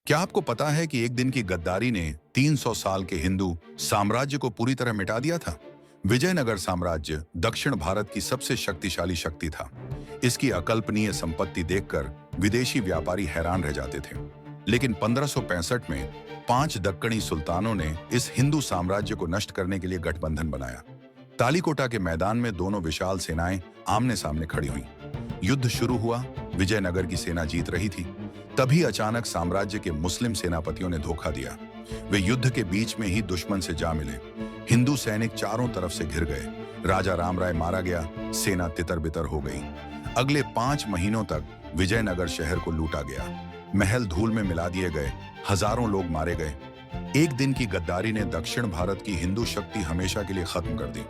क्या आपको पता है कि एक दिन की गद्दारी ने 300 साल के हिंदू साम्राज्य को पूरी तरह मिटा दिया था? विजयनगर साम्राज्य दक्षिण भारत की सबसे शक्तिशाली शक्ति था। इसकी अकल्पनीय संपत्ति देखकर विदेशी व्यापारी हैरान रह जाते थे। लेकिन 1565 में 5 दक्कनी सुल्तानों ने इस हिंदू साम्राज्य को नष्ट करने के लिए गठबंधन बनाया। तालीकोटा के मैदान में दोनों विशाल सेनाएं आमने सामने खड़ी हुईं। युद्ध शुरू हुआ। विजयनगर की सेना जीत रही थी। तभी अचानक साम्राज्य के मुस्लिम सेनापतियों ने धोखा दिया। वे युद्ध के बीच में ही दुश्मन से जा मिले। हिंदू सैनिक चारों तरफ से घिर गए। राजा राम राय मारा गया। सेना तितर-बितर हो गई। अगले 5 महीनों तक विजयनगर शहर को लूटा गया। महल धूल में मिला दिए गए। हजारों लोग मारे गए। एक दिन की गद्दारी ने दक्षिण भारत की हिंदू शक्ति हमेशा के लिए खत्म कर दी।